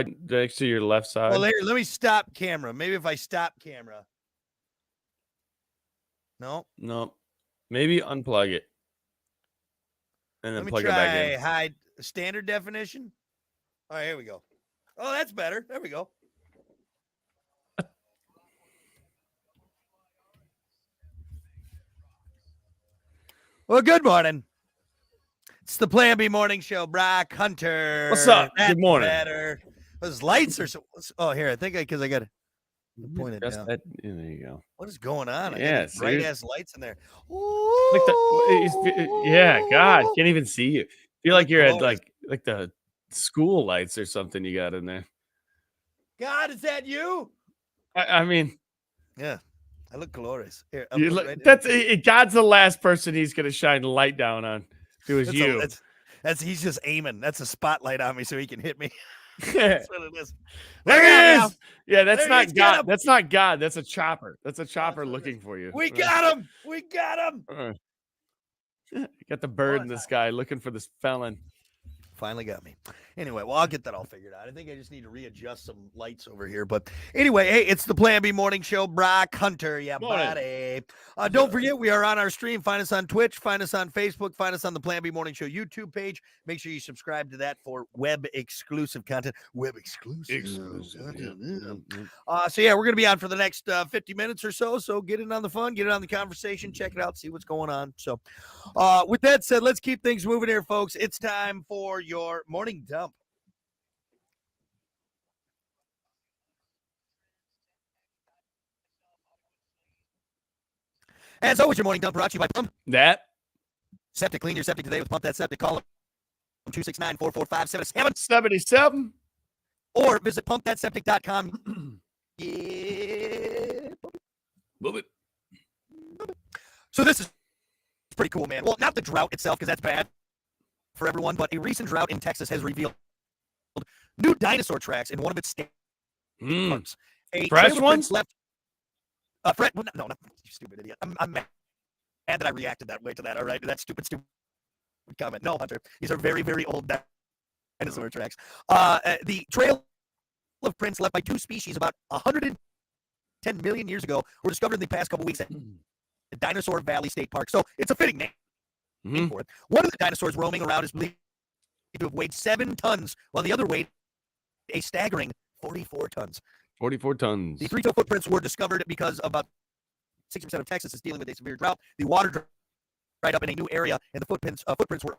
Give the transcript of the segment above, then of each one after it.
next to your left side. Well, let me stop camera. Maybe if I stop camera. No. Maybe unplug it. And then plug it back in. Let me try high standard definition. All right, here we go. Oh, that's better. There we go. Well, good morning. It's the Plan B Morning Show. Brock Hunter. What's up? That's good morning. Better. Those lights are so. Oh, here. I think because I got to point it down. There you go. What is going on? Yeah, bright ass lights in there. Yeah, God, can't even see you. Feel like you're at like the school lights or something you got in there. God, is that you? I mean, yeah, I look glorious. Here, God's the last person he's gonna shine the light down on. It was you. That's he's just aiming. That's a spotlight on me so he can hit me. That's what it is. There he is. Yeah, that's not God. That's not God. That's a chopper. That's a chopper looking for you. We got him. We got him. Got the bird in the sky looking for this felon. Finally got me. Anyway, well, I'll get that all figured out. I think I just need to readjust some lights over here. But anyway, hey, it's the Plan B Morning Show. Brock Hunter, yeah, buddy. Don't forget, we are on our stream. Find us on Twitch. Find us on Facebook. Find us on the Plan B Morning Show YouTube page. Make sure you subscribe to that for web-exclusive content. Web-exclusive. So, yeah, we're going to be on for the next 50 minutes or so. So get in on the fun. Get in on the conversation. Check it out. See what's going on. So with that said, let's keep things moving here, folks. It's time for your morning dump. As always, your morning dump brought to you by Pump That Septic. Clean your septic today with Pump That Septic. Call them 269-445-7777 or visit pumpthatseptic.com. Yeah. Move it. So this is pretty cool, man. Well, not the drought itself, because that's bad for everyone, but a recent drought in Texas has revealed new dinosaur tracks in one of its state parks. Fresh ones? Left. No, not you stupid idiot. I'm mad that I reacted that way to that. All right, that stupid comment. No, Hunter, these are very, very old dinosaur tracks. The trail of prints left by two species about 110 million years ago were discovered in the past couple weeks at the Dinosaur Valley State Park. So it's a fitting name for it. One of the dinosaurs roaming around is believed to have weighed 7 tons, while the other weighed a staggering 44 tons. 44 tons. The 3-toe footprints were discovered because about 60% of Texas is dealing with a severe drought. The water dried up in a new area, and the footprints were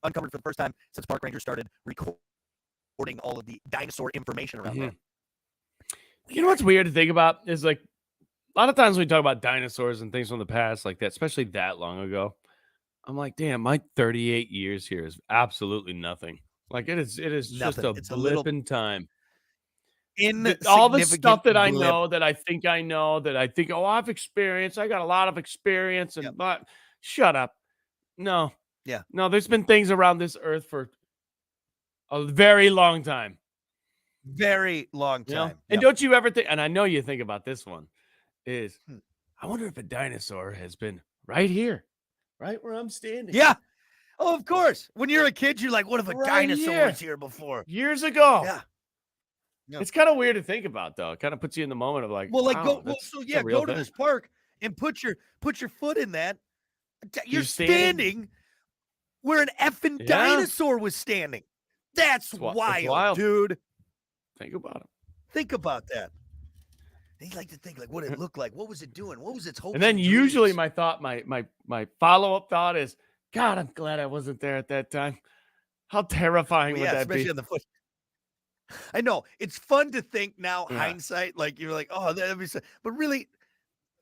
uncovered for the first time since park rangers started recording all of the dinosaur information around there. You know what's weird to think about is, like, a lot of times when we talk about dinosaurs and things from the past like that, especially that long ago, I'm like, damn, my 38 years here is absolutely nothing. Like, it is just a blip in time. All the stuff that I know, that I think, oh, I've experienced. I got a lot of experience, but shut up. No. Yeah. No, there's been things around this earth for a very long time. Very long time. You know? And don't you ever think, and I know you think about this one, is I wonder if a dinosaur has been right here, right where I'm standing. Yeah. Oh, of course. When you're a kid, you're like, what if a dinosaur was here before? Years ago. Yeah. It's kind of weird to think about, though. It kind of puts you in the moment of like, well, like, wow, go to this park and put your foot in that. You're standing where an effing dinosaur was standing. That's wild, dude. Think about it. Think about that. They like to think, like, what it looked like. What was it doing? What was its hopes? And then usually my thought, my follow-up thought is, God, I'm glad I wasn't there at that time. How terrifying would that be? Especially on the foot. I know. It's fun to think now, hindsight, like you're like, oh, that'd be so, but really,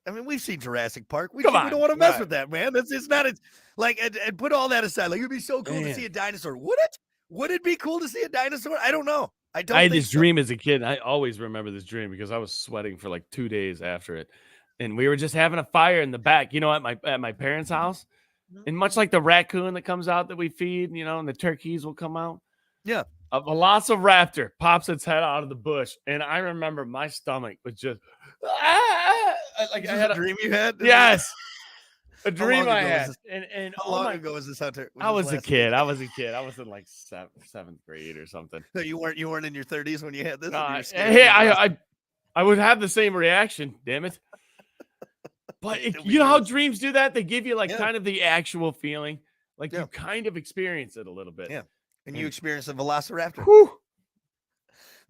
I mean, we've seen Jurassic Park. We don't want to mess with that, man. It's not like, and put all that aside. Like, it'd be so cool to see a dinosaur. Would it? Would it be cool to see a dinosaur? I don't know. I had this dream as a kid. I always remember this dream because I was sweating for like 2 days after it. And we were just having a fire in the back, at my parents' house. And much like the raccoon that comes out that we feed, and the turkeys will come out. Yeah. A velociraptor pops its head out of the bush. And I remember my stomach was just, like I had a dream you had? Yes. A How long dream I ago was had, this? and How oh long my, ago was this, Hunter? When I this was a last kid. hit? I was a kid. I was in like seventh grade or something. No, you weren't in your 30s when you had this, and you were scared. Hey, You had lost I would have the same reaction. Damn it! But Still be you know how nervous. dreams do that? They give you like Yeah, kind of the actual feeling, like yeah, you kind of experience it a little bit. yeah. And you And experienced a velociraptor. whew,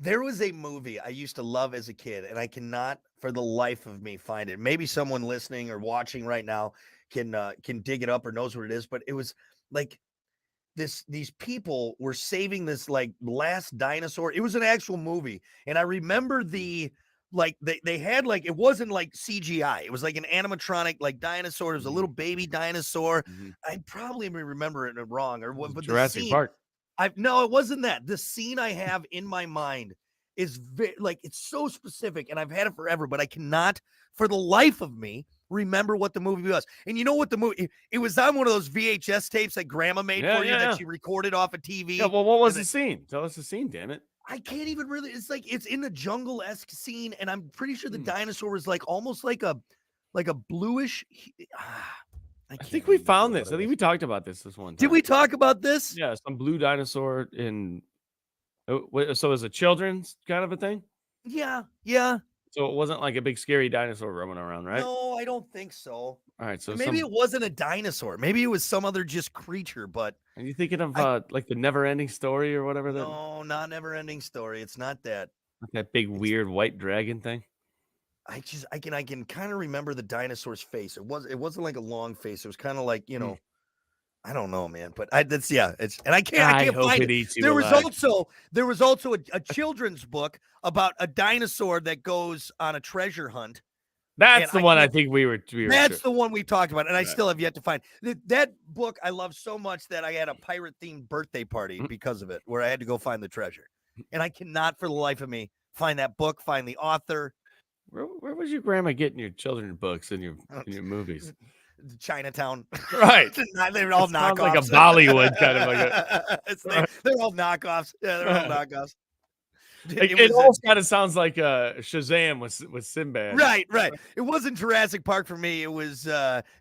There was a movie I used to love as a kid, and I cannot for the life of me find it. Maybe someone listening or watching right now can dig it up or knows what it is, but it was like these people were saving this like last dinosaur. It was an actual movie, and I remember they had like it wasn't like CGI. It was like an animatronic like dinosaur. It was a little baby dinosaur. mhm. I probably remember it wrong or It was what, but the Jurassic scene Park. no, it wasn't that. The scene I have in my mind is like it's so specific, and I've had it forever, but I cannot, for the life of me, remember what the movie was. And you know what the movie? It was on one of those VHS tapes that Grandma made Yeah, for you yeah, that yeah. she recorded off a Yeah. TV. Well, what was And the scene? Tell us the scene. Damn it. I can't even really. It's like it's in the jungle-esque scene, and I'm pretty sure the Hmm. dinosaur was like almost like a bluish. I I can't think we remember found what this. it I think was. we talked about this one Did time. we talk about this? Yeah, some blue dinosaur in. So it was a children's kind of a thing. Yeah, yeah. So it wasn't like a big scary dinosaur roaming around, right? No, I don't think so. All right. So And maybe some. it wasn't a dinosaur. Maybe it was some other just creature, but Are you thinking of I like the never-ending story or whatever no, not never ending story. It's not that. that big It's weird white dragon thing? I can kind of remember the dinosaur's face. It wasn't like a long face. It was kind of like, Hmm. I don't know, man. But that's yeah, it's and I I can't hope find it it. eats you There was alive. also a children's book about a dinosaur that goes on a treasure hunt. That's And the I one I can't think we were. That's the one we talked about, and I Right. still have yet to find that book. I love so much that I had a pirate themed birthday party Mm. because of it, where I had to go find the treasure, and I cannot for the life of me find that book, find the author. Where was your grandma getting your children's books and your movies? Chinatown, Right. they're all It sounds like a knockoffs. Bollywood kind of like a. Right. They're all knockoffs. Yeah, they're all knockoffs. It almost kind of sounds like Shazam with Sinbad. Right. It wasn't Jurassic Park for me. It was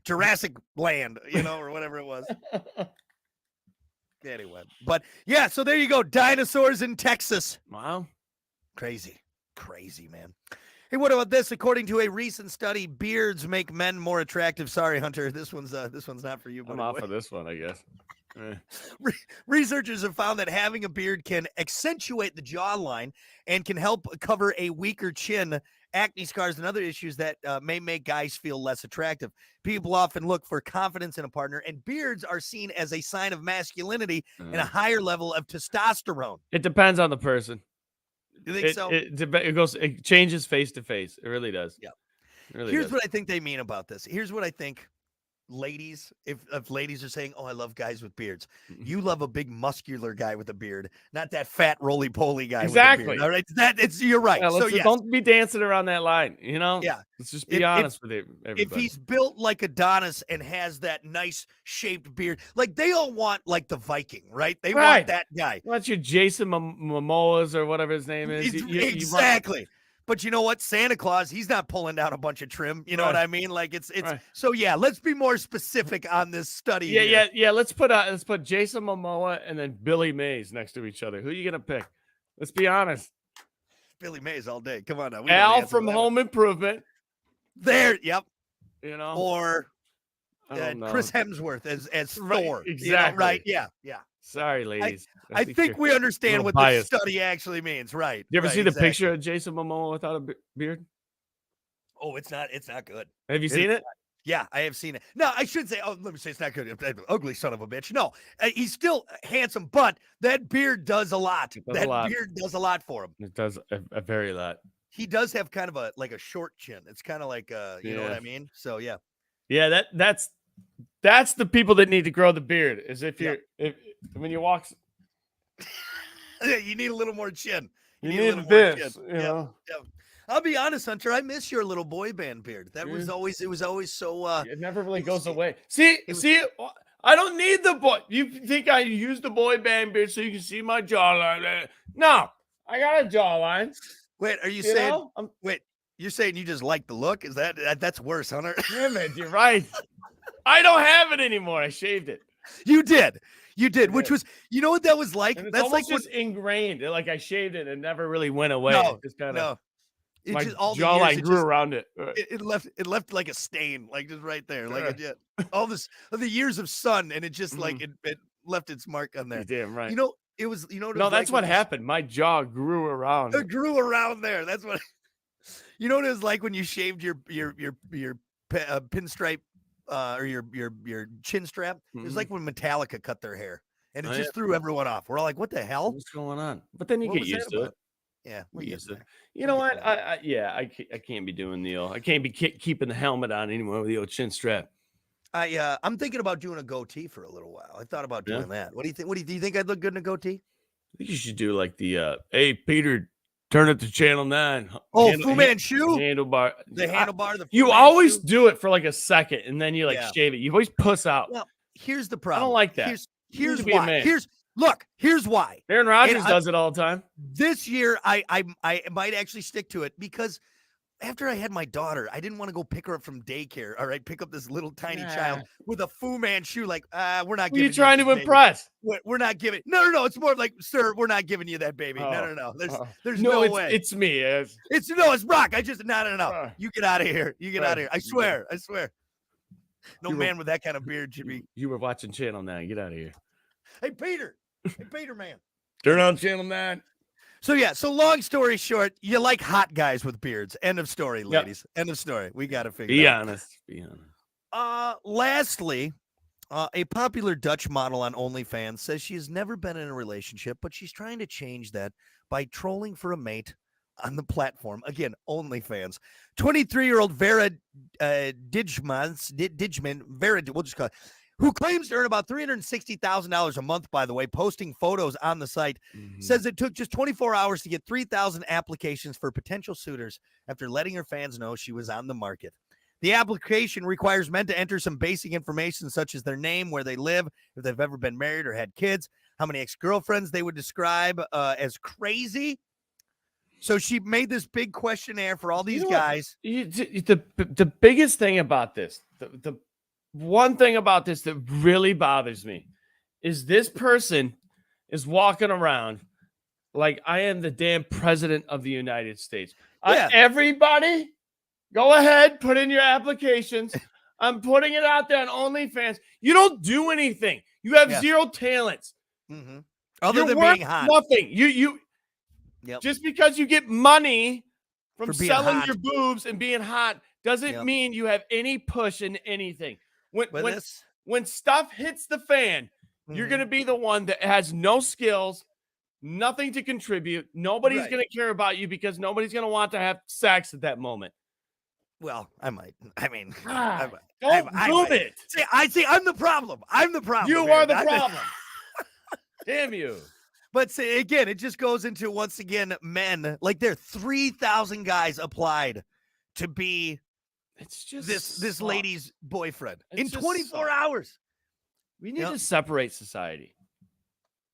Jurassic Land, or whatever it was. Anyway, but yeah, so there you go. Dinosaurs in Texas. Wow. Crazy, man. Hey, what about this? According to a recent study, beards make men more attractive. Sorry, Hunter, this one's not for you. I'm off of this one, I guess. Researchers have found that having a beard can accentuate the jawline and can help cover a weaker chin, acne scars, and other issues that may make guys feel less attractive. People often look for confidence in a partner, and beards are seen as a sign of masculinity and a higher level of testosterone. It depends on the person. You think so? It changes face to face. It really does. Yeah. It really Here's does. what I think they mean about this. Here's what I think. Ladies, if ladies are saying, "Oh, I love guys with beards," you love a big muscular guy with a beard, not that fat roly poly guy. Exactly. With a beard, all right, you're right. Yeah, So yes. don't be dancing around that line. Yeah. Let's just be honest with everybody. If he's built like Adonis and has that nice shaped beard, like they all want like the Viking, right? They want that guy. What's your Jason Momoa's or whatever his name is? Exactly. But you know what? Santa Claus, he's not pulling down a bunch of trim. You know what I mean? Like it's Right. So yeah, let's be more specific on this study. Yeah. Let's put Jason Momoa and then Billy Mays next to each other. Who are you gonna pick? Let's be honest. Billy Mays all day. Come on now. Al from Home Improvement. There, yep. Or Chris Hemsworth as Thor. Exactly. Right? Yeah. Sorry, ladies. I think we understand what this study actually means, right? You ever see the picture of Jason Momoa without a beard? Oh, it's not good. Have you seen it? Yeah, I have seen it. No, I should say, let me say it's not good. Ugly son of a bitch. No, he's still handsome, but that beard does a lot. Beard does a lot for him. It does a very lot. He does have kind of a short chin. It's kind of like you know what I mean? So yeah. Yeah, that's the people that need to grow the beard. Is when you walk, you need a little more chin. You need this. Yeah. I'll be honest, Hunter. I miss your little boy band beard. It was always so. It never really goes away. See, I don't need the boy. You think I use the boy band beard so you can see my jawline? No, I got a jawline. Wait, are you saying? Wait, you're saying you just like the look? Is that's worse, Hunter? Damn it, you're right. I don't have it anymore. I shaved it. You did. You did, I which did. was, you know what that was like? And it's That's almost like just ingrained. Like I shaved it and it never really went away. no, It just kind of no. It my just all the years jawline it grew just around it. it left like a stain, like just right there, like Sure. it did. All the years of sun, and it just like Mhm. it left its mark on there. You're damn right. You know, it was you know what it No, was that's like what when you happened. My jaw grew around. it grew around there. That's what you know what it was like when you shaved your pinstripe or your chin strap. It was Mhm. like when Metallica cut their hair, and it Oh, yeah. just threw everyone off. We're all like, "What the hell? What's going on? But then you What get was that used to it. about?" Yeah, we're Get used getting to it. there. You We're know getting what? there. I can't be doing the I can't be keeping the helmet on anymore with the old chin strap. I'm thinking about doing a goatee for a little while. I thought about Yeah. doing that. What do you think? Do you think I'd look good in a goatee? I think you should do like the hey Peter, turn it to channel 9. Oh, Fu Manchu, Handlebar. the handlebar, the Fu You always Manchu. do it for like a second and then you like Yeah. shave it. You always puss out. Well, here's the I problem. don't like that. You need Here's to be a why. man. Here's why. Aaron And Rodgers does it all the time. this year, I might actually stick to it because after I had my daughter, I didn't want to go pick her up from daycare. All right, pick up this little tiny child with a Fu Manchu. Like, we're not. Who are you giving trying this to baby. impress? We're not giving. No. It's more like, sir, we're not giving you that baby. Oh, No. There's no, no way. it's me. It's Brock. I just no. Uh, You get out of here. You get out of here. I swear. No You were- man with that kind of beard should be. You were watching Channel 9. Get out of here. Hey Peter, man. Turn on Channel 9. So long story short, you like hot guys with beards. End of story, ladies. End of story. We got to figure Be it out. honest. Be honest. Lastly, a popular Dutch model on OnlyFans says she has never been in a relationship, but she's trying to change that by trolling for a mate on the platform. Again, OnlyFans. 23-year-old Vera Dijman, we'll just call it, who claims to earn about $360,000 a month, by the way, posting photos on the site, says it took just 24 hours to get 3,000 applications for potential suitors after letting her fans know she was on the market. The application requires men to enter some basic information such as their name, where they live, if they've ever been married or had kids, how many ex-girlfriends they would describe as crazy. So she made this big questionnaire for all these guys. The biggest thing about this, the one thing about this that really bothers me is this person is walking around like I am the damn president of the United States. Yeah. Everybody, go ahead, put in your applications. I'm putting it out there on OnlyFans. You don't do anything. You have zero talents. Mm-hmm. Other You're than worth being hot. nothing. You just because you get money from selling your boobs and being hot doesn't mean you have any push in anything. When stuff hits the fan, you're going to be the one that has no skills, nothing to contribute. Nobody's going to care about you because nobody's going to want to have sex at that moment. Well, I might. I mean, don't do it. See, I'm the problem. You are the problem. Damn you. But see, again, it just goes into, once again, men. Like, there 3,000 guys applied to be this lady's boyfriend in 24 hours. We need to separate society.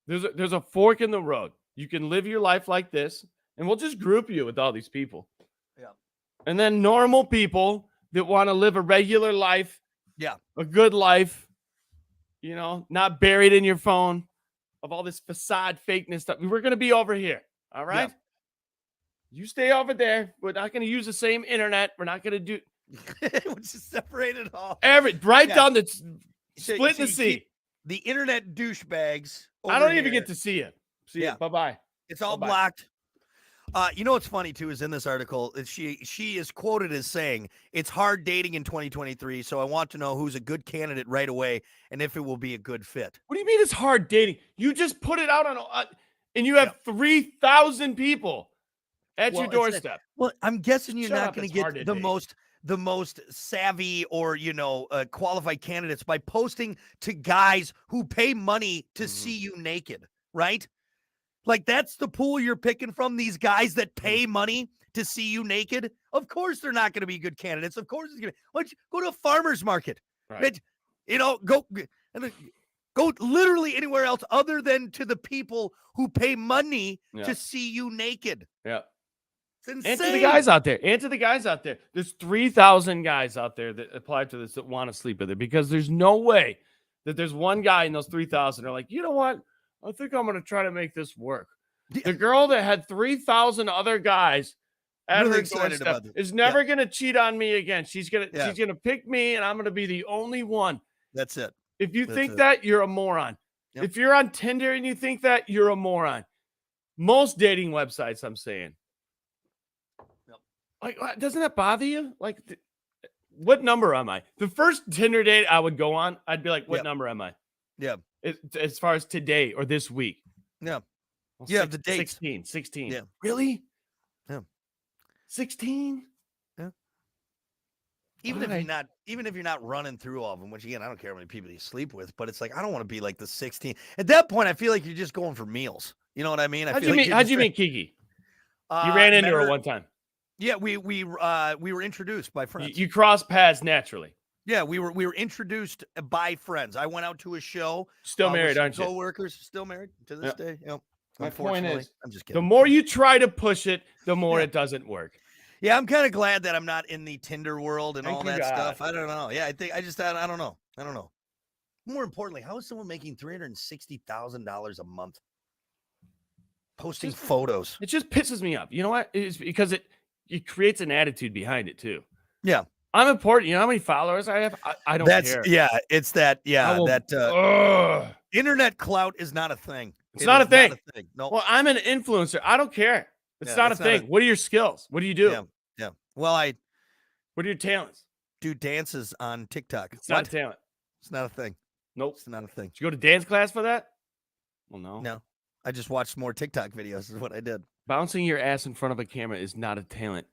There's a fork in the road. You can live your life like this, and we'll just group you with all these people. Yeah. And then normal people that want to live a regular life. Yeah. A good life. You know, not buried in your phone of all this facade fakeness stuff. We're going to be over here. All right. Yeah. You stay over there. We're not going to use the same internet. We're not going to do. We'll just separate it all. Down the split the sea. The internet douchebags. I don't even get to see it. See it. Bye-bye. It's all blocked. You know what's funny too is in this article, she is quoted as saying, "It's hard dating in 2023, so I want to know who's a good candidate right away and if it will be a good fit." What do you mean it's hard dating? You just put it out on, and you have 3,000 people at your doorstep. Well, I'm guessing you're not going to get the most savvy or qualified candidates by posting to guys who pay money to see you naked, right? Like, that's the pool you're picking from, these guys that pay money to see you naked. Of course, they're not going to be good candidates. Of course, it's going to. Why don't you go to a farmer's market? Right. Go literally anywhere else other than to the people who pay money to see you naked. Yeah. It's insane. And to the guys out there. And to the guys out there. There's 3,000 guys out there that apply to this that want to sleep with it because there's no way that there's one guy in those 3,000 are like, you know what? I think I'm going to try to make this work. The girl that had 3,000 other guys at Really her excited doorstep about it. is never going to cheat on me again. She's going to pick me and I'm going to be the only one. That's it. If you think that, you're a moron. Yep. If you're on Tinder and you think that, you're a moron. Most dating websites, I'm saying. Like, doesn't that bother you? Like, what number am I? The first Tinder date I would go on, I'd be like, what number am I? Yeah. As far as today or this week. Yeah. Well, yeah, the dates. 16. Yeah. Really? Yeah. 16? Yeah. Even if you're not running through all of them, which again, I don't care how many people you sleep with, but it's like I don't want to be like the 16. At that point, I feel like you're just going for meals. You know what I mean? How'd you meet Kiki? You ran into her one time. Yeah, we were introduced by friends. You crossed paths naturally. Yeah, we were introduced by friends. I went out to a show. Still married, aren't you? Coworkers, still married to this day. Yep. My point is, I'm just kidding. The more you try to push it, the more it doesn't work. Yeah, I'm kind of glad that I'm not in the Tinder world and Thank all you, that God. stuff. I don't know. Yeah, I don't know. I don't know. More importantly, how is someone making $360,000 a month posting photos? It just pisses me off. You know what? It's because it creates an attitude behind it too. Yeah. I'm important. You know how many followers I have? I don't care. Yeah, it's that. Yeah, that internet clout is not a thing. It's not a thing. No. Well, I'm an influencer. I don't care. It's not a thing. What are your skills? What do you do? Yeah. Well, what are your talents? Do dances on TikTok. It's not a talent. It's not a thing. Nope. It's not a thing. Did you go to dance class for that? Well, no. No. I just watched more TikTok videos is what I did. Bouncing your ass in front of a camera is not a talent.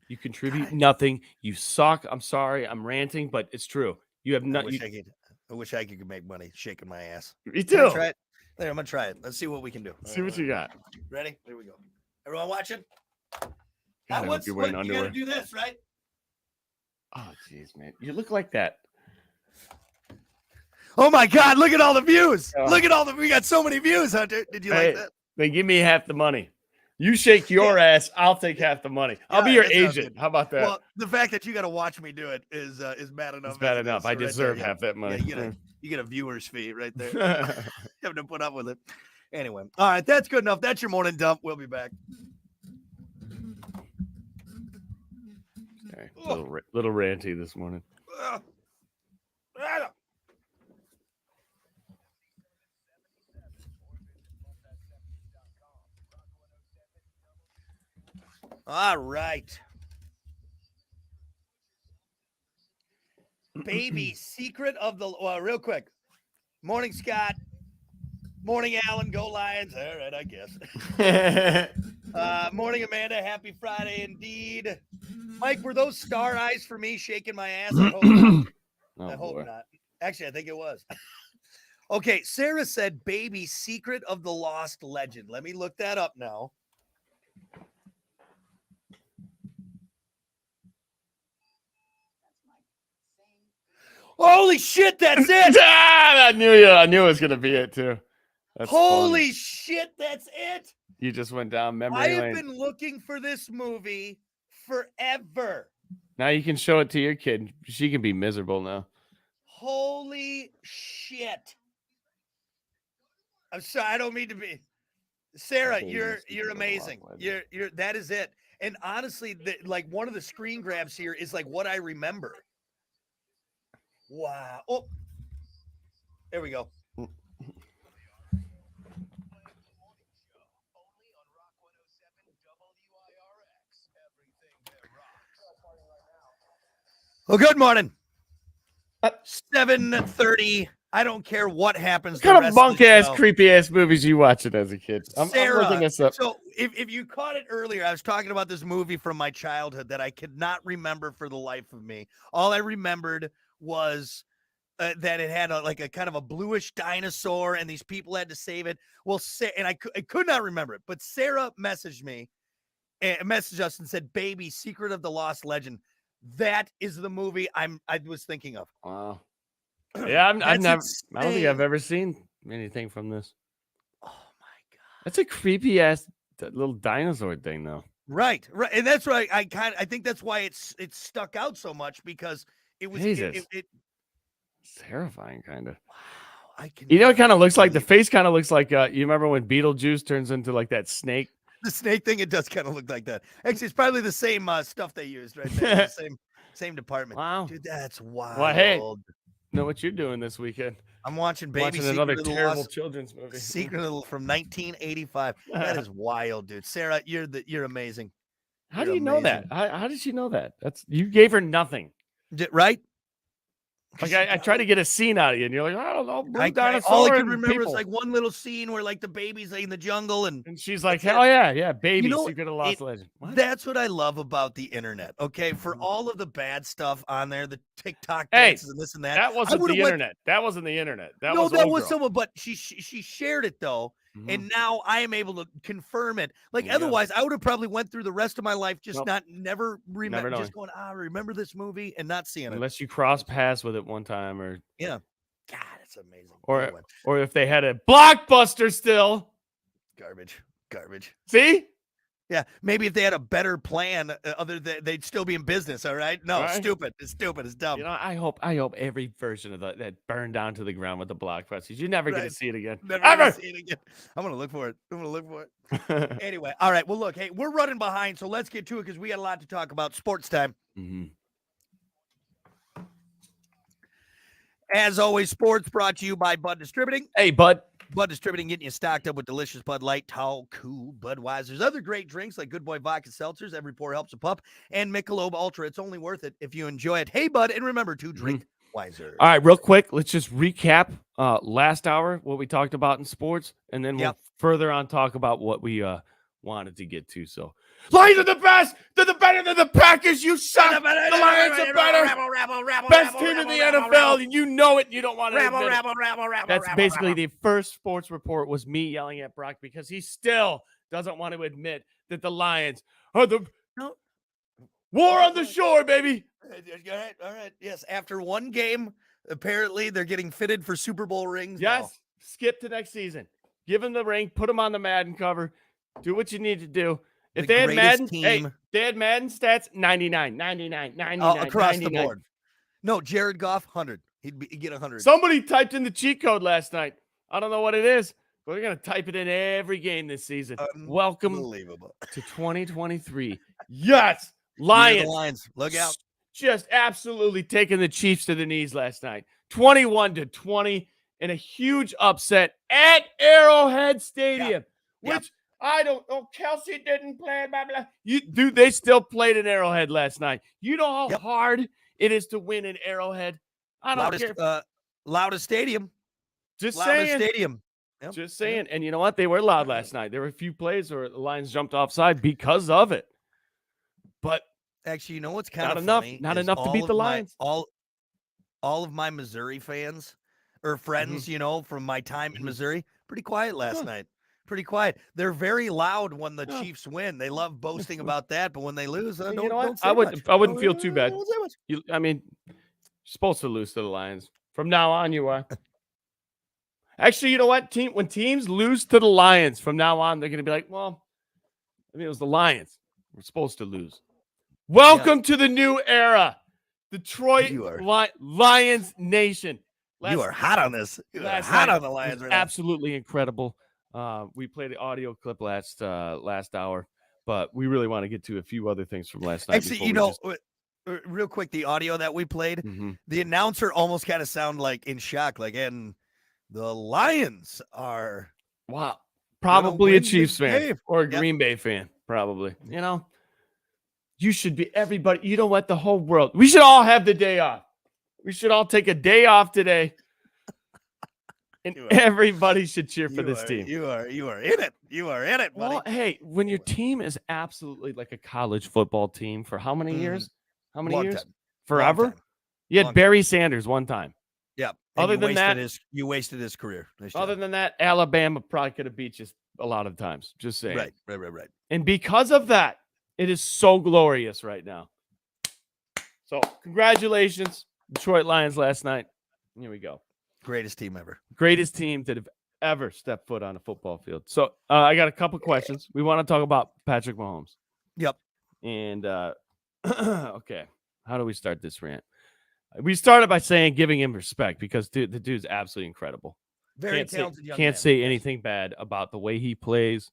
You contribute nothing. You suck. I'm sorry. I'm ranting, but it's true. You have not. I wish I could make money shaking my ass. Me too. Try it. There, I'm gonna try it. Let's see what we can do. See what you got. Ready? Here we go. Everyone watching? God, I hope you're wearing underwear. You gotta do this, right? Oh, jeez, man. You look like that. Oh my God! Look at all the views. Look at we got so many views, Hunter. Did you like that? Then give me half the money. You shake your ass, I'll take half the money. I'll be your agent. How about that? Well, the fact that you got to watch me do it is bad enough. It's bad enough. I deserve half that money. Yeah, you get a viewer's fee right there. Having to put up with it. Anyway, all right, that's good enough. That's your morning dump. We'll be back. Sorry, little ranty this morning. All right. Baby secret of the real quick. Morning, Scott. Morning, Alan. Go Lions. All right, I guess. Morning, Amanda. Happy Friday indeed. Mike, were those star eyes for me shaking my ass? I hope not. I hope not. Actually, I think it was. Okay, Sarah said baby secret of the lost legend. Let me look that up now. Holy shit, that's it. I knew it was gonna be it too. That's Holy funny. shit, that's it. You just went down memory I lane. have been looking for this movie forever. Now you can show it to your kid. She can be miserable now. Holy shit. I'm sorry, I don't mean to be. Sarah, you're amazing. You're that is it. And honestly, like one of the screen grabs here is like what I remember. Wow. Oh, there we go. Well, good morning. 7:30. I don't care what happens. What kind of bunk ass, creepy ass movies you watching as a kid? Sarah, I'm looking this up. So if you caught it earlier, I was talking about this movie from my childhood that I could not remember for the life of me. All I remembered was that it had a kind of a bluish dinosaur and these people had to save it. Well, and I could not remember it, but Sarah messaged us and said, "Baby, Secret of the Lost Legend." That is the movie I was thinking of. Wow. Yeah, I don't think I've ever seen anything from this. Oh my God. That's a creepy ass little dinosaur thing though. Right, and that's why I think that's why it's stuck out so much because it was Jesus. it It's terrifying, kind of. wow, I You know, it cannot kind of looks like the believe face kind of looks like you remember when Beetlejuice turns into like that snake? the snake thing. It does kind of look like that. Actually, it's probably the same stuff they used right there. It's the same department, Wow. dude. That's Well, hey, wild. know what you're doing this weekend? I'm watching Baby Watching Secret another of the terrible Lost children's movie. Secret of the, from 1985. That is wild, dude. Sarah, you're amazing. How You're do you know amazing. that? How did she know that? That's you gave her nothing. Right? Like She I tried to probably get a scene out of you, and you're like, I don't know, blue all I dinosaur could and remember is people. like one little scene where like the baby's like in the jungle and And she's like, that's it. hell yeah, You baby, know, Secret of it Lost Legend. What? that's what I love about the internet. Okay, for Mhm. all of the bad stuff on there, the TikTok Hey, dances and this and that. that I wasn't would have the went internet. That wasn't the internet. That no, was that old was girl. someone, but she shared it though, Mhm. and now I am able to confirm it. Like There you go. otherwise, I would have probably went through the rest of my life just Nope. never remember, knowing. just going, remember this movie and not seeing it. Unless you cross paths with it one time, or Yeah, God, it's amazing. or Anyway, or if they had a blockbuster still. garbage. See? Yeah, maybe if they had a better plan, other than they'd still be in business. All right, no, Right? stupid. It's stupid. It's dumb. You know, I hope every version of that burned down to the ground with the blockbusters. You're never gonna Right. see it again. Never gonna Ever. see it again. I'm gonna look for it. Anyway, all right. Well, look, hey, we're running behind, so let's get to it because we got a lot to talk about. Sports time. Mhm. As always, sports brought to you by Bud Distributing. Hey, bud. Bud Distributing getting you stocked up with delicious Bud Light, Tall, Cool, Budweiser's, other great drinks like Good Boy Vodka Seltzers, Every Pour Helps a Pup, and Michelob Ultra. It's only worth it if you enjoy it. Hey, Bud, and remember to drink wiser. All right, real quick, let's just recap last hour, what we talked about in sports, and then we'll Yep. further on talk about what we wanted to get to. So, Lions are the best. They're the better than the Packers. You suck. The Lions are better. Best team in the NFL, and you know it. And you don't want to admit it. That's basically the first sports report was me yelling at Brock because he still doesn't want to admit that the Lions are the war on the shore, baby. All right. Yes, after one game, apparently they're getting fitted for Super Bowl rings. Yes, now. skip to next season. Give him the ring. Put him on the Madden cover. Do what you need to do. If The they had greatest Madden, team they had Madden stats 99, 99, 99, across 99. the board. No, Jared Goff 100. He'd get 100. Somebody typed in the cheat code last night. I don't know what it is, but we're gonna type it in every game this season. Welcome Unbelievable. to 2023. Yes, Lions. Lions. Look out. Just absolutely taking the Chiefs to the knees last night. 21-20 in a huge upset at Arrowhead Stadium, which I don't know. Kelsey didn't play, blah, blah. Dude, they still played in Arrowhead last night. You know how hard it is to win in Arrowhead? I don't care. Loudest stadium. Just Loudest saying. stadium. Just saying. And you know what? They were loud last night. There were a few plays where the Lions jumped offside because of it. But actually, you know what's kind of enough, funny? not enough to beat the Lions. All of my Missouri fans or friends, you know, from my time in Missouri, pretty quiet last night. Pretty quiet. They're very loud when the Chiefs win. They love boasting about that, but when they lose, you don't, know what? don't say much. I wouldn't feel too bad. Don't say much. I mean, you're supposed to lose to the Lions. From now on, you are. Actually, you know what? When teams lose to the Lions, from now on, they're going to be like, well, I mean, it was the Lions. We're supposed to lose. Welcome to the new era. Detroit Lions Nation. You are hot on this. You are hot on the Lions right now. Absolutely incredible. We played the audio clip last hour, but we really want to get to a few other things from last night. Actually, you know, real quick, the audio that we played, the announcer almost kind of sounded like in shock, like, and the Lions are probably a Chiefs fan or a Green Bay fan, probably. You know, you should be everybody. You know what? The whole world. We should all have the day off. We should all take a day off today. And everybody should cheer for this team. You are in it. You are in it, buddy. Well, hey, when your team is absolutely like a college football team for how many years? How many years? Time. Forever? You had Barry Sanders one time. Yeah. Other than that, you wasted his career. Other than that, Alabama probably could have beat you a lot of times. Just saying. Right. And because of that, it is so glorious right now. So, congratulations, Detroit Lions last night. Here we go. Greatest team ever. Greatest team that have ever stepped foot on a football field. So, I got a couple questions. We want to talk about Patrick Mahomes. Yep. And okay, how do we start this rant? We started by saying giving him respect because the dude's absolutely incredible. Very talented young Can't man. say Yes. anything bad about the way he plays,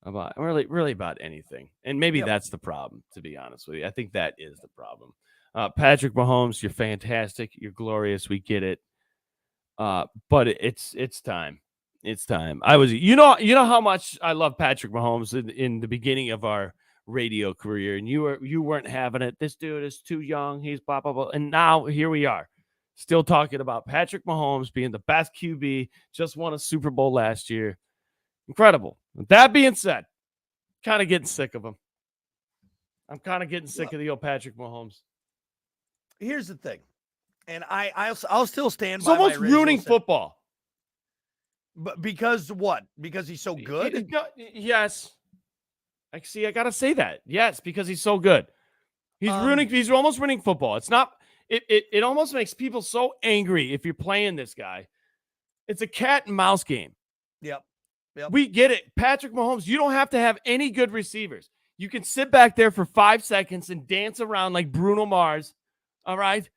about really about anything. And maybe Yep. that's the problem, to be honest with you. I think that is the problem. Patrick Mahomes, you're fantastic. You're glorious. We get it. But it's time. It's time. You know how much I love Patrick Mahomes in the beginning of our radio career, and you weren't having it. This dude is too young. He's blah blah blah. And now here we are, still talking about Patrick Mahomes being the best QB. Just won a Super Bowl last year. Incredible. With that being said, kind of getting sick of him. I'm kind of getting sick of the old Patrick Mahomes. Here's the thing, and I'll still stand It's by almost my ruining football. But because what? Because he's so good? Yes. I gotta say that. Yes, because he's so good. He's almost ruining football. It's not it almost makes people so angry if you're playing this guy. It's a cat and mouse game. Yep. We get it. Patrick Mahomes, you don't have to have any good receivers. You can sit back there for 5 seconds and dance around like Bruno Mars. All right.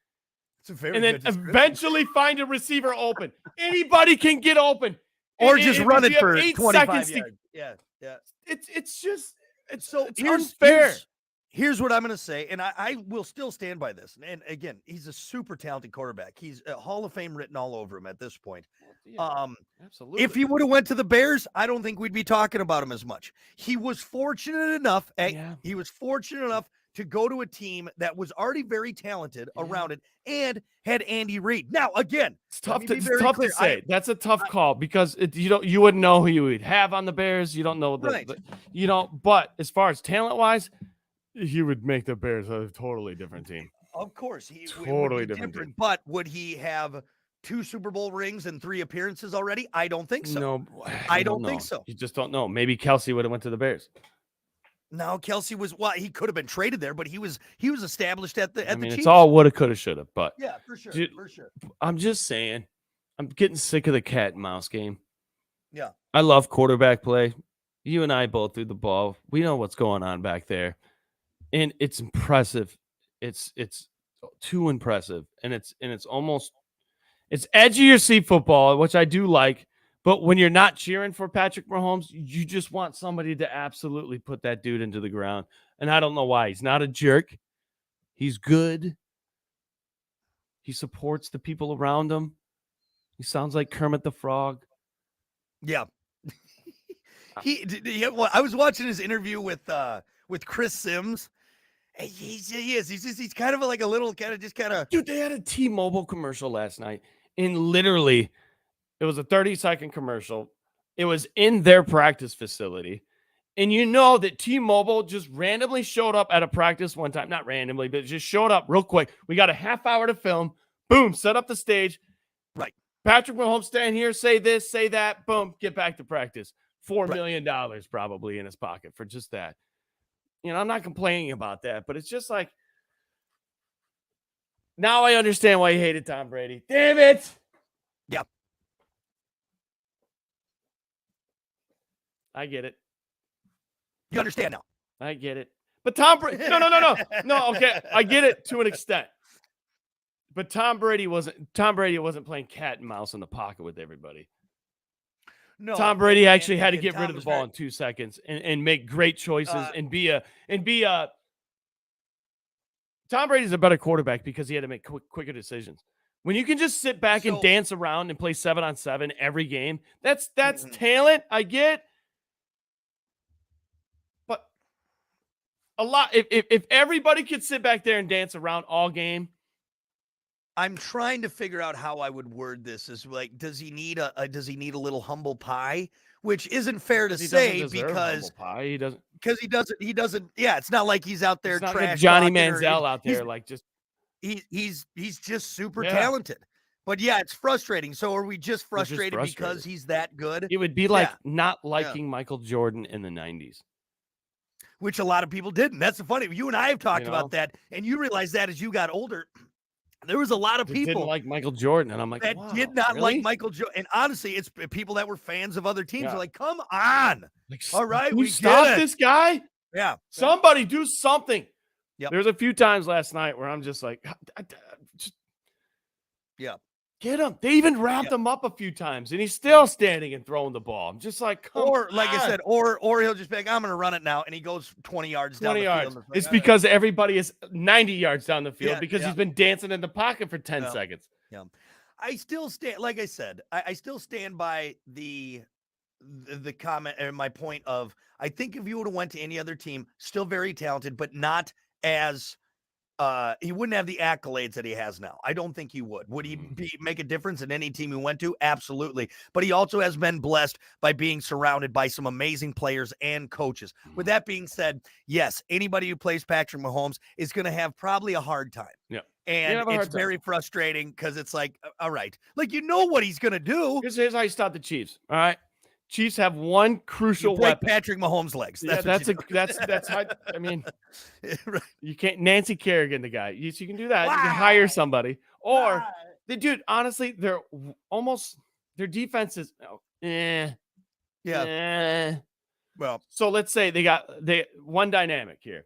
It's a very and then eventually find a receiver open. Anybody can get open. Or just run it for 8 25 seconds. yards. Yeah. It's So it's unfair. Here's what I'm going to say, and I will still stand by this. And again, he's a super talented quarterback. He's a Hall of Fame written all over him at this point. Yeah, absolutely. If he would have went to the Bears, I don't think we'd be talking about him as much. He was fortunate enough. He was fortunate enough to go to a team that was already very talented around it and had Andy Reid. Now, again, it's tough to say. That's a tough call because you wouldn't know who you would have on the Bears. You don't know but as far as talent wise, he would make the Bears a totally different team. Of course, he totally would be different. But would he have 2 Super Bowl rings and 3 appearances already? I don't think so. No, I don't think so. You just don't know. Maybe Kelsey would have went to the Bears. No, Kelsey was he could have been traded there, but he was established at the Chiefs. It's all woulda, coulda, shoulda. But yeah, for sure, for sure. I'm just saying, I'm getting sick of the cat and mouse game. Yeah, I love quarterback play. You and I both threw the ball. We know what's going on back there, and it's impressive. It's too impressive, and it's edge of your seat football, which I do like. But when you're not cheering for Patrick Mahomes, you just want somebody to absolutely put that dude into the ground. And I don't know why. He's not a jerk. He's good. He supports the people around him. He sounds like Kermit the Frog. Yeah. I was watching his interview with Chris Sims. He's kind of like a little Dude, they had a T-Mobile commercial last night. And literally, it was a 30-second commercial. It was in their practice facility. And you know that T-Mobile just randomly showed up at a practice one time. Not randomly, but it just showed up real quick. We got a half hour to film. Boom, set up the stage. Right. Patrick Mahomes stand here, say this, say that. Boom, get back to practice. $4 million probably in his pocket for just that. I'm not complaining about that, but it's just like, now I understand why you hated Tom Brady. Damn it. Yeah. I get it. You understand now. I get it. But Tom Brady, no, okay. I get it to an extent. But Tom Brady wasn't playing cat and mouse in the pocket with everybody. No. Tom Brady actually had to get rid of the ball in 2 seconds and make great choices and be a Tom Brady's a better quarterback because he had to make quicker decisions. When you can just sit back and dance around and play 7-on-7 every game, that's talent. I get. But a lot if everybody could sit back there and dance around all game. I'm trying to figure out how I would word this. Is like, does he need a little humble pie? Which isn't fair to say because he doesn't. Because he doesn't. Yeah, it's not like he's out there. It's not trash like Johnny Manziel out there, like just. He's just super talented. But yeah, it's frustrating. So are we just frustrated because he's that good? It would be like not liking Michael Jordan in the 90s. Which a lot of people didn't. That's the funny. You and I have talked about that, and you realize that as you got older. There was a lot of people didn't like Michael Jordan, and I'm like, that did not like Michael Jordan. And honestly, it's people that were fans of other teams are like, come on. Like, all right, we stop this guy. Yeah. Somebody do something. Yep. There's a few times last night where I'm just like, just get him. They even wrapped him up a few times, and he's still standing and throwing the ball. I'm just like, come or like on. I said, or he'll just be like, I'm going to run it now, and he goes 20 yards down the field. It's because everybody is 90 yards down the field because he's been dancing in the pocket for 10 seconds. Yeah. I still stand, like I said, I still stand by the comment and my point of, I think if you would have went to any other team, still very talented, but not as he wouldn't have the accolades that he has now. I don't think he would. Would he make a difference in any team he went to? Absolutely. But he also has been blessed by being surrounded by some amazing players and coaches. With that being said, yes, anybody who plays Patrick Mahomes is going to have probably a hard time. Yeah. And it's very frustrating because it's like, all right, like, you know what he's going to do. Here's how you stop the Chiefs. All right. Chiefs have one crucial weapon. Patrick Mahomes' legs. That's how. I mean, you can't Nancy Kerrigan the guy. You can do that. You can hire somebody, or dude. Honestly, their defense is Well, so let's say they one dynamic here.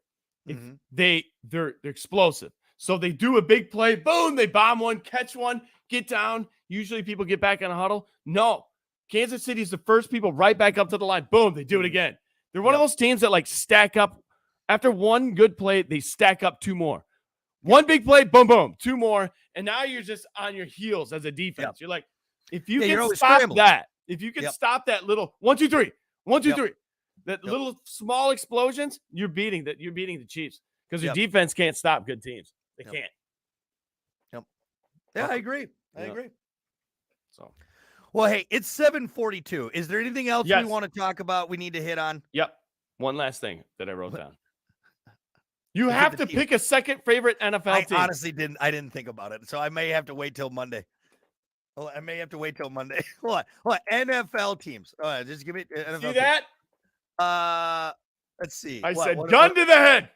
They're explosive. So they do a big play. Boom! They bomb one, catch one, get down. Usually people get back in a huddle. No. Kansas City is the first people right back up to the line. Boom, they do it again. They're one of those teams that like stack up. After one good play, they stack up two more. One big play, boom, boom, two more. And now you're just on your heels as a defense. You're like, if you can stop that, stop that little 1, 2, 3, 1, 2, 3, that little small explosions, you're beating the Chiefs because your defense can't stop good teams. They can't. Yeah, I agree. I agree. So. Well, hey, it's 7:42. Is there anything else we want to talk about? We need to hit on. Yep. One last thing that I wrote down. You have to pick a second favorite NFL team. I honestly didn't. I didn't think about it, so I may have to wait till Monday. Well, I may have to wait till Monday. What? NFL teams? Just give me NFL. See that? Let's see. I said gun to the head.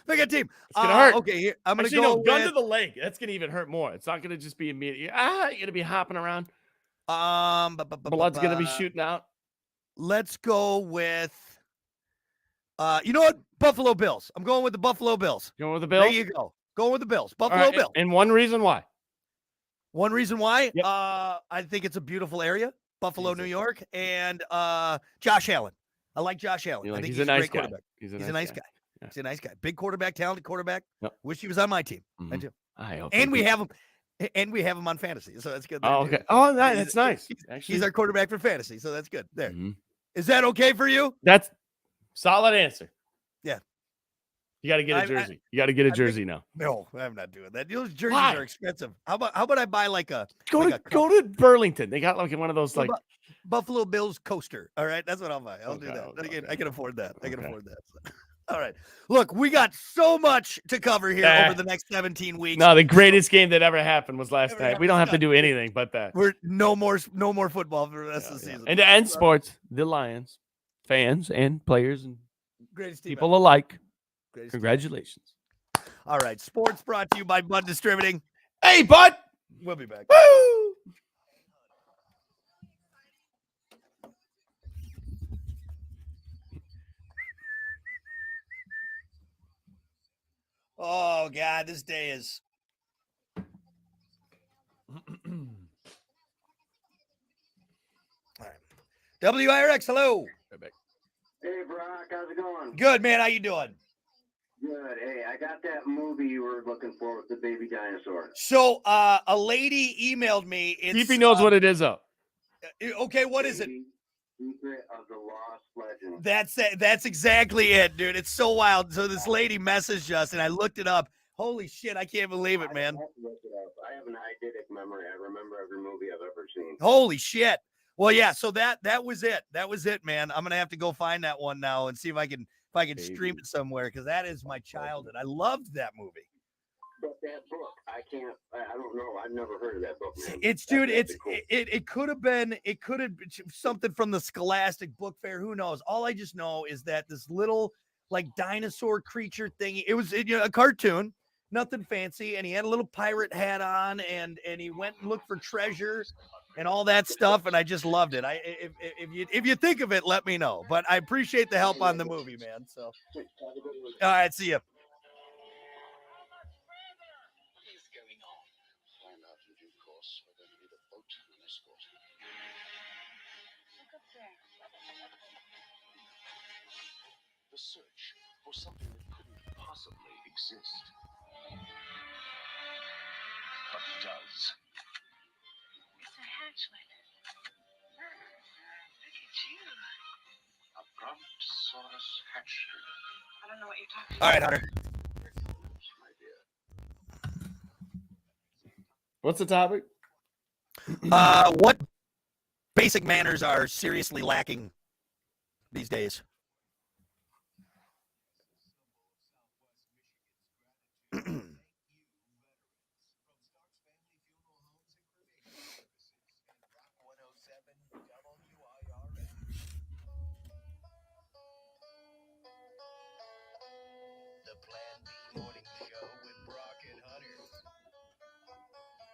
Pick a team. It's gonna hurt. Okay, here I'm gonna go gun to the leg. That's gonna even hurt more. It's not gonna just be immediate. You're gonna be hopping around. Blood's gonna be shooting out. Let's go with. You know what? Buffalo Bills. I'm going with the Buffalo Bills. Going with the Bills. There you go. Going with the Bills. Buffalo Bills. And one reason why. One reason why. Yep. I think it's a beautiful area, Buffalo, New York, and Josh Allen. I like Josh Allen. I think he's a nice guy. He's a nice guy. Yeah. He's a nice guy. Big quarterback, talented quarterback. Yep. Wish he was on my team. I do. I hope. And we have him. And we have him on fantasy, so that's good. Oh, okay. Oh, that's nice. He's our quarterback for fantasy, so that's good. There. Is that okay for you? That's solid answer. Yeah. You got to get a jersey. You got to get a jersey now. No, I'm not doing that. Those jerseys are expensive. How about I buy like a go to Burlington? They got like one of those like Buffalo Bills coaster. All right, that's what I'll buy. I'll do that. Okay. I can afford that. I can afford that. All right. Look, we got so much to cover here over the next 17 weeks. No, the greatest game that ever happened was last night. We don't have to do anything but that. We're no more football for the rest of the season. And to end sports, the Lions, fans and players and greatest people alike. Congratulations. All right. Sports brought to you by Bud Distributing. Hey, Bud. We'll be back. Woo! Oh, God, this day is. All right. WIRX, hello. Hey, Brock, how's it going? Good, man. How you doing? Good. Hey, I got that movie you were looking for with the baby dinosaur. So, a lady emailed me. He knows what it is, though. Okay, what is it? Secret of the Lost Legend. That's it. That's exactly it, dude. It's so wild. So this lady messaged us, and I looked it up. Holy shit, I can't believe it, man. I have an eidetic memory. I remember every movie I've ever seen. Holy shit. Well, yeah. So that was it. That was it, man. I'm gonna have to go find that one now and see if I can stream it somewhere because that is my childhood. I loved that movie. But that book, I don't know. I've never heard of that book, man. It could have been something from the Scholastic Book Fair. Who knows? All I just know is that this little like dinosaur creature thing, it was a cartoon, nothing fancy. And he had a little pirate hat on and he went and looked for treasure. and all that stuff, and I just loved it. If you think of it, let me know. But I appreciate the help on the movie, man. So, all right, see ya. The search for something that couldn't possibly exist, but does. Mr. Hatchlet. Look at you. A Brontosaurus hatchling. I don't know what you're talking All about. right, Hunter. My dear. What's the topic? What basic manners are seriously lacking these days? The Plan B Morning Show with Brock and Hunter.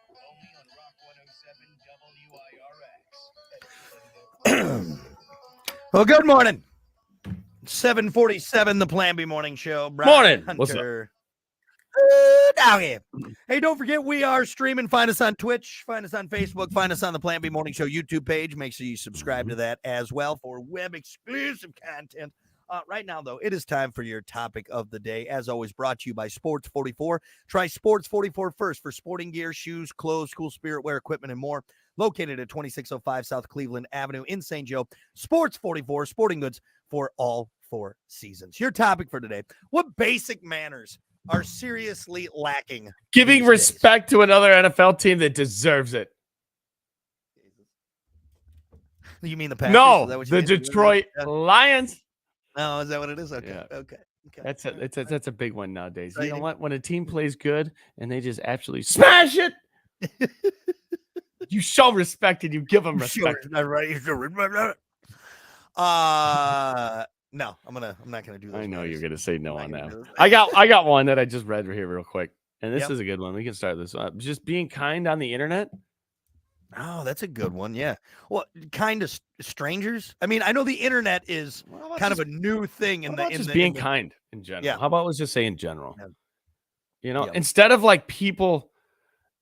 Only on Rock 107 WIRX. Well, good morning. 7:47, the Plan B Morning Show. Brock Morning. Hunter. What's up? Doggy. Hey, don't forget we are streaming. Find us on Twitch. Find us on Facebook. Find us on the Plan B Morning Show YouTube page. Make sure you subscribe to that as well for web exclusive content. Right now, though, it is time for your topic of the day. As always, brought to you by Sports 44. Try Sports 44 first for sporting gear, shoes, clothes, cool spirit wear, equipment, and more. Located at 2605 South Cleveland Avenue in St. Joe. Sports 44, sporting goods for all 4 seasons. Your topic for today: what basic manners are seriously lacking? Giving these respect to another NFL team that deserves it. days? You mean the Packers? Is No, that what you the mean? Detroit Yeah. Lions. Oh, is that what it is? Okay. Yeah. Okay. That's a big one nowadays. You know Exciting. what? When a team plays good and they just absolutely smash it, you show respect and you give them respect. Sure, right. No, I'm not gonna do that. I know you're gonna say no I'm on not that. gonna do this. I got one that I just read here real quick, and this Yep. is a good one. We can start this up. Just being kind on the internet. Oh, that's a good one. Yeah. Well, kind of strangers. I mean, I know the internet is kind of a new thing in the just being kind in general. Yeah. How about let's just say in general? Yeah. You know, Yeah. instead of like people,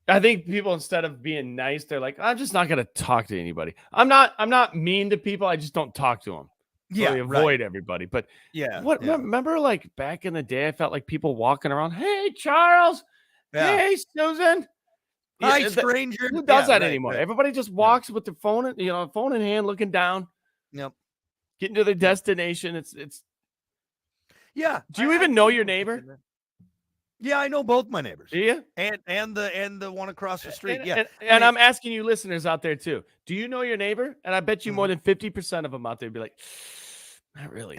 I think people instead of being nice, they're like, I'm just not gonna talk to anybody. I'm not mean to people. I just don't talk to them. Yeah. Really avoid everybody. But Yeah. what Yeah. remember like back in the day, I felt like people walking around, hey Charles, Yeah. hey Susan. Hi, Yeah, stranger. who does Yeah, that right, anymore? right. Everybody just walks with their phone, phone in hand, looking down, Yep. getting to their destination. It's. Yeah. Do you I even know think your it's neighbor? interesting. Yeah, I know both my neighbors. Do you? And the one across the street. And, Yeah. and I'm asking you, listeners out there too. Do you know your neighbor? And I bet you more Mhm. than 50% of them out there be like, not really.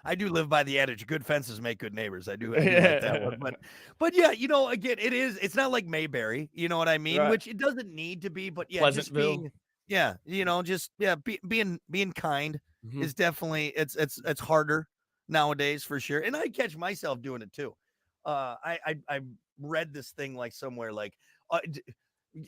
I do live by the adage, good fences make good neighbors. I do like that one. But yeah, again, it's not like Mayberry, you know what I mean? Right. Which it doesn't need to be, but yeah, just Pleasantville. being kind Mhm. is definitely it's harder nowadays for sure. And I catch myself doing it too. I read this thing like somewhere like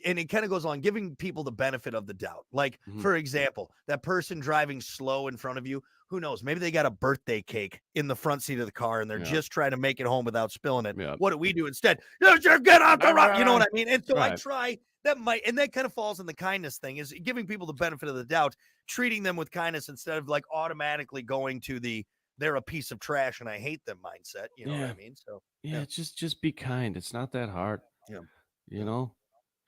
and it kind of goes on giving people the benefit of the doubt. Like, Mhm. for example, that person driving slow in front of you, who knows? Maybe they got a birthday cake in the front seat of the car and they're Yeah. just trying to make it home without spilling it. Yeah. What do we do instead? You just get out the road. You know what I mean? And so I Right. try that and that kind of falls in the kindness thing is giving people the benefit of the doubt, treating them with kindness instead of like automatically going to they're a piece of trash and I hate them mindset. You know what I Yeah. mean? So Yeah, just be kind. It's not that hard. Yeah. You know,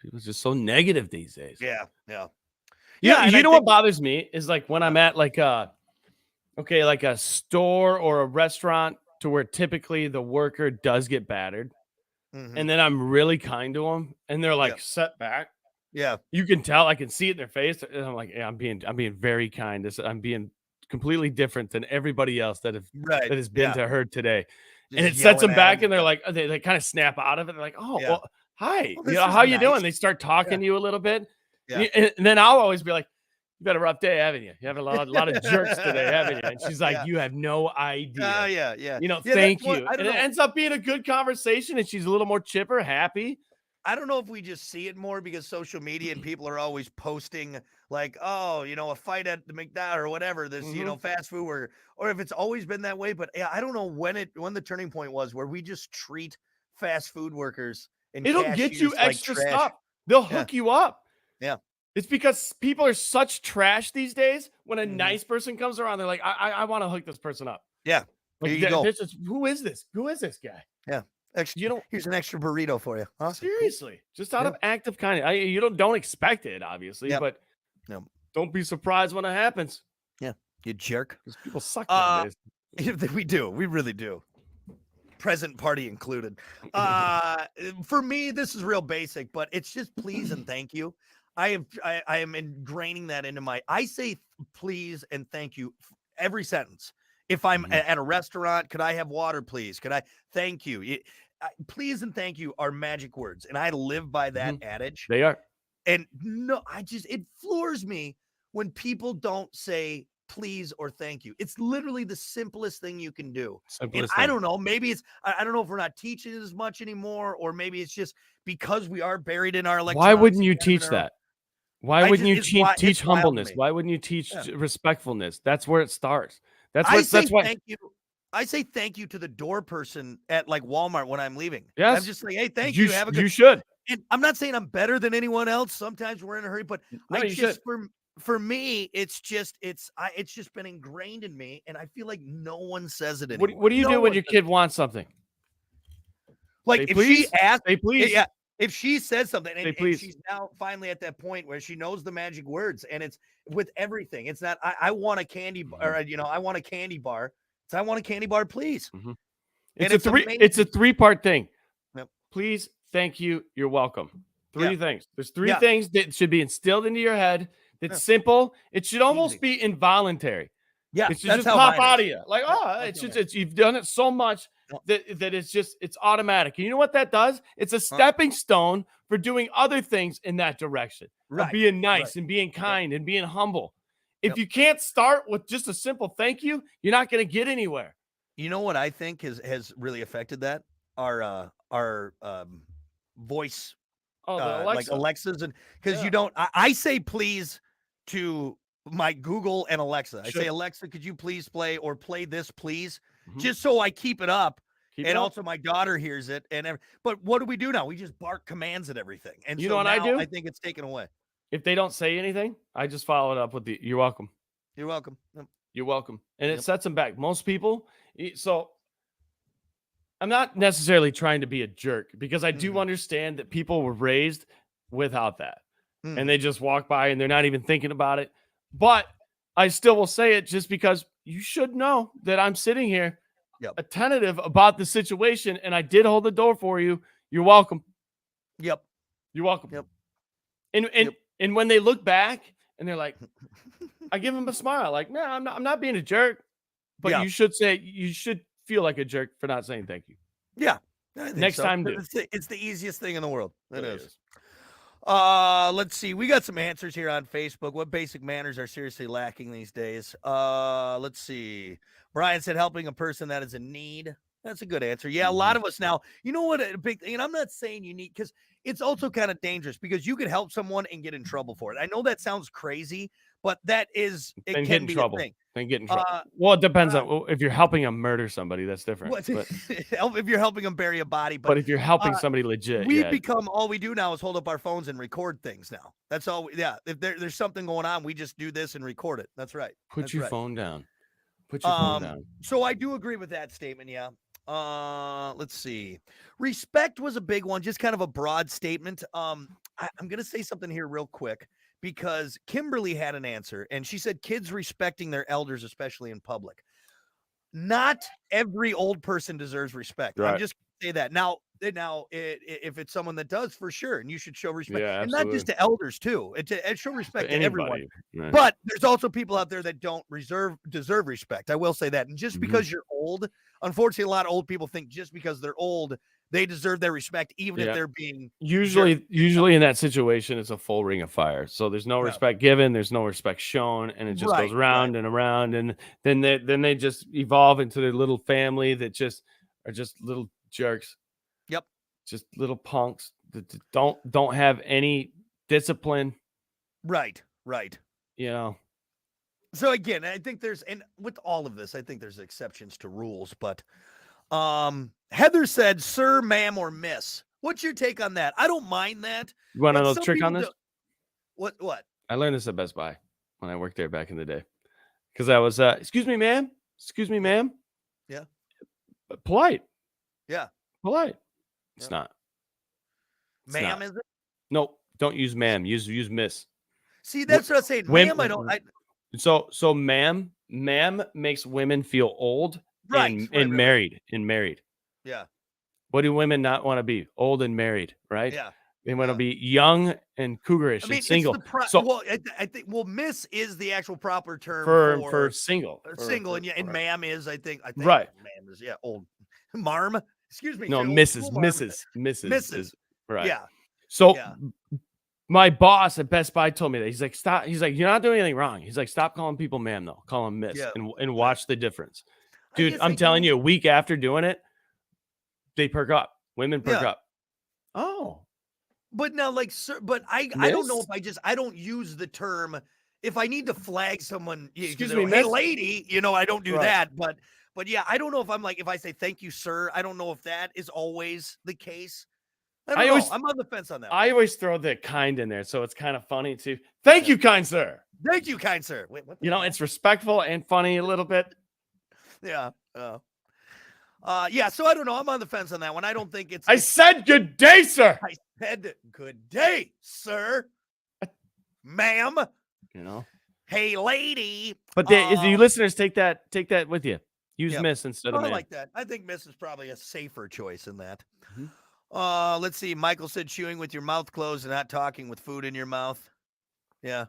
people are just so negative these days. yeah, yeah. You, and you I know think- what bothers me is like when I'm at like a store or a restaurant to where typically the worker does get battered, Mhm. and then I'm really kind to them, and they're like Yeah. set back. Yeah. You can tell, I can see it in their face, and I'm like, yeah, I'm being very kind. I'm being completely different than everybody else that Right. has been yeah. to her today. Just And it sets them yelling at back, 'em. and they're like, they kind of snap out of it. They're like, oh, Yeah. well, hi, Well, this how is you nice. doing? They start talking to you a little bit. Yeah. And then I'll always be like, you got a rough day, haven't you? You have a lot of jerks today, haven't you? And she's like, Yeah. you have no idea. Oh, yeah. You know, Yeah, thank that's what- you. I don't And it know. ends up being a good conversation, and she's a little more chipper, happy. I don't know if we just see it more because social media and people are always posting like, oh, a fight at the McDonald's or whatever, this, fast food or if it's always been that way. But yeah, I don't know when the turning point was where we just treat fast food workers and It'll get you cashiers like extra trash. stuff. They'll Yeah. hook you up. Yeah. It's because people are such trash these days. When a Mhm. nice person comes around, they're like, I want to hook this person up. Yeah. Like, Here you go. who is this? Who is this guy? Yeah. You don't Here's an extra burrito for you. Awesome. seriously, just out of act of kindness. You don't expect it, obviously, Yep. but Yep. don't be surprised when it happens. Yeah. You jerk. Because people suck Uh, nowadays. We do. We really do. Present party included. For me, this is real basic, but it's just please and thank you. I am ingraining that into I say please and thank you every sentence. If I'm at a restaurant, could I have water, please? Could I thank you? Please and thank you are magic words, and I live by that adage. They are. And no, it floors me when people don't say please or thank you. It's literally the simplest thing you can do. I don't know. Maybe I don't know if we're not teaching it as much anymore, or maybe it's just because we are buried in our electronics. Why wouldn't you teach that? Why wouldn't you teach humbleness? Why wouldn't you teach respectfulness? That's where it starts. That's why. Thank you. I say thank you to the door person at like Walmart when I'm leaving. Yes. I'm just like, hey, thank you. Have a good. You should. And I'm not saying I'm better than anyone else. Sometimes we're in a hurry, but for me, it's just been ingrained in me, and I feel like no one says it anymore. What do you do when your kid wants something? Like if she asks, say please. Yeah. If she says something, and she's now finally at that point where she knows the magic words, and it's with everything. It's not I want a candy bar, or I want a candy bar. It's I want a candy bar, please. Mm-hmm. It's a three-part thing. Yep. Please, thank you, you're welcome. Three things. There's three Yeah. things that should be instilled into your head. That's simple. It should almost be involuntary. Yeah, it should just pop out of you. Like, you've done it so much that it's automatic. And you know what that does? It's a stepping stone for doing other things in that direction. Of being nice and being kind and being humble. If you can't start with just a simple thank you, you're not going to get anywhere. You know what I think has really affected that? Our voice, like Alexas, and because you don't. I say please to my Google and Alexa. I say, Alexa, could you please play this, please, just so I keep it up. Also my daughter hears it. But what do we do now? We just bark commands at everything. And you know what I do? I think it's taken away. If they don't say anything, I just follow it up with you're welcome. You're welcome. Yep. You're welcome. And it sets them back. Most people. So I'm not necessarily trying to be a jerk because I do understand that people were raised without that. And they just walk by and they're not even thinking about it. But I still will say it just because you should know that I'm sitting here attentive about the situation, and I did hold the door for you. You're welcome. Yep. You're welcome. Yep. And when they look back and they're like, I give them a smile, like, no, I'm not being a jerk. But you should feel like a jerk for not saying thank you. Yeah. Next time, do. It's the easiest thing in the world. It is. Let's see. We got some answers here on Facebook. What basic manners are seriously lacking these days? Let's see. Brian said helping a person that is in need. That's a good answer. Yeah, a lot of us now. You know what? And I'm not saying you need, because it's also kind of dangerous because you could help someone and get in trouble for it. I know that sounds crazy, but that is it can be a thing. Then get in trouble. Well, it depends on if you're helping them murder somebody. That's different. But, if you're helping them bury a body, but if you're helping somebody legit, become all we do now is hold up our phones and record things. Now that's all. If there's something going on, we just do this and record it. That's right. Put your phone down. Put your phone down. So I do agree with that statement. Yeah. Let's see. Respect was a big one, just kind of a broad statement. I'm going to say something here real quick because Kimberly had an answer and she said kids respecting their elders, especially in public. Not every old person deserves respect. Right. I'm just going to say that. Now, if it's someone that does, for sure, and you should show respect, and not just to elders too, and show respect to everyone. Right. But there's also people out there that don't deserve respect. I will say that. And just because you're old, unfortunately, a lot of old people think just because they're old, they deserve their respect, even if they're being usually in that situation, it's a full ring of fire. So there's no respect given, there's no respect shown, and it just goes around and around, and then they just evolve into their little family that just are just little jerks. Yep. Just little punks don't have any discipline. Right. You know, So again, I think and with all of this, I think there's exceptions to rules, but Heather said, sir, ma'am, or miss. What's your take on that? I don't mind that. you want to but know the some trick on people this? What? I learned this at Best Buy when I worked there back in the day. Because I was, excuse me, ma'am. Excuse me, ma'am. Yeah. Polite. Yeah. Polite. It's Yeah. not. It's Ma'am, not. is it? Nope. Don't use ma'am. Use miss. See, that's what I'm saying. Women- Ma'am, So ma'am makes women feel old right. and married. Yeah. What do women not want to be? Old and married, right? Yeah. They want to Yeah. be young and cougarish I mean, and single. it's So I think miss is the actual proper term for single. single, and for- ma'am is I think Right. ma'am is old. Marm, excuse me. No, old Mrs. school marm. Mrs. is right. Yeah. So Yeah. my boss at Best Buy told me that. He's like, stop. He's like, you're not doing anything wrong. He's like, stop calling people ma'am though. Call them miss Yeah. and watch the difference. I Dude, guess I'm telling you, a week after doing it, they perk up. Women perk Yeah. up. Oh. But now, like, sir, but I don't know Miss? if I don't use the term if I need to flag someone. Excuse hey, me, miss? lady, I don't do Right. that. But yeah, I don't know if I'm like if I say thank you, sir. I don't know if that is always the case. I don't know. I'm on the fence on that. I always throw the kind in there, so it's kind of funny too. Thank you, kind sir. Thank you, kind sir. Wait, what the You know, hell? it's respectful and funny a little bit. Yeah. Yeah. So I don't know. I'm on the fence on that one. I don't think it's. I said good day, sir. I said good day, sir, ma'am. You know, Hey, lady. but you listeners take that with you. Use Yep. miss instead I of man. like that. I think miss is probably a safer choice in that. Mhm. Let's see. Michael said chewing with your mouth closed and not talking with food in your mouth. Yeah.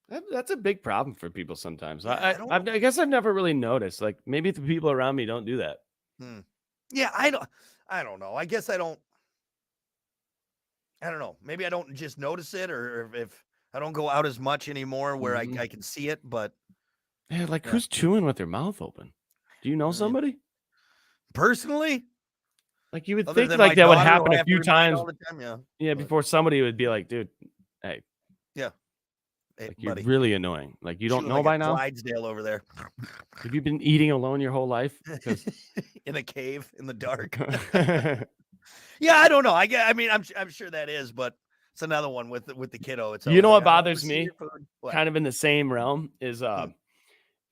That's a big problem for people sometimes. Yeah, I guess I've never really noticed. Like maybe the people around me don't do that. Yeah, I don't know. I guess I don't know. Maybe I don't just notice it, or if I don't go out as much anymore where Mhm. I can see it. But Yeah, like Yeah. who's chewing with their mouth open? Do you know somebody? personally, Like you would other think than like my that would daughter, who happen I a have to few remind times. all the time, yeah. Yeah, but- before somebody would be like, dude, hey, Hey, like you're buddy, really annoying. Like you don't chewing know like by a now? Clydesdale over there Have you been eating alone your whole life? Because in a cave in the dark. Yeah, I don't know. I mean, I'm sure that is, but it's another one with the kiddo. It's You know always what like, I don't wanna bothers see me? your food. What? kind of in the same realm is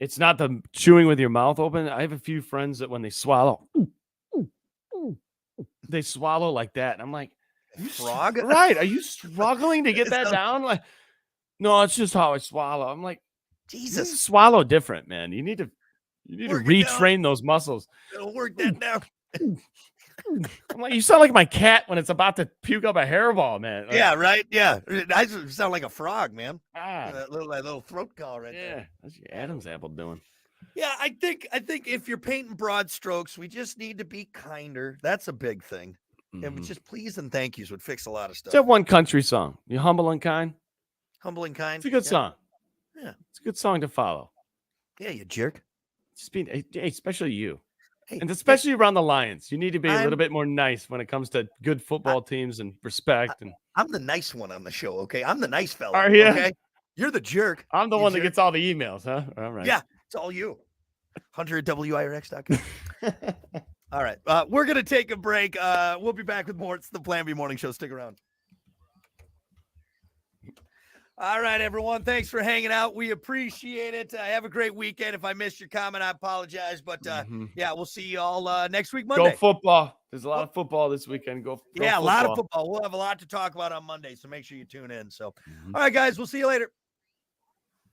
it's not the chewing with your mouth open. I have a few friends that when they swallow, they swallow like that. And I'm like, Frog? right? Are you struggling to get It that sounds- down? Like, no, it's just how I swallow. I'm like, you need to Jesus, swallow different, man. You need to Work it down. retrain those muscles. it'll work that down. I'm like, you sound like my cat when it's about to puke up a hairball, man. Like, Yeah, right. Yeah, I sound like a frog, man. ah, That little throat call right yeah. there. That's your Adam's apple doing. Yeah, I think if you're painting broad strokes, we just need to be kinder. That's a big thing. And Mhm. just please and thank yous would fix a lot of stuff. Just have one country song. You humble and kind. Humble and kind. It's a good Yeah. song. Yeah. It's a good song to follow. Yeah, you jerk. Just be, hey, especially you. Hey, And especially around the Lions. You need to be a I'm- little bit more nice when it comes to good football teams and respect. And I'm the nice one on the show, okay? I'm the nice fella. Are ya? Okay? You're the jerk. I'm the You one that jerk. gets all the emails, huh? All right. Yeah, it's all you. Hunter at WIRX.com. All right. We're going to take a break. We'll be back with more. It's the Plan B Morning Show. Stick around. All right, everyone. Thanks for hanging out. We appreciate it. Have a great weekend. If I missed your comment, I apologize. But Mhm. yeah, we'll see you all next week, Monday. Go football. There's a lot of football this weekend. Go Yeah, a lot of football. We'll have a lot to talk about on Monday, so make sure you tune in. So, Mhm. all right, guys, we'll see you later.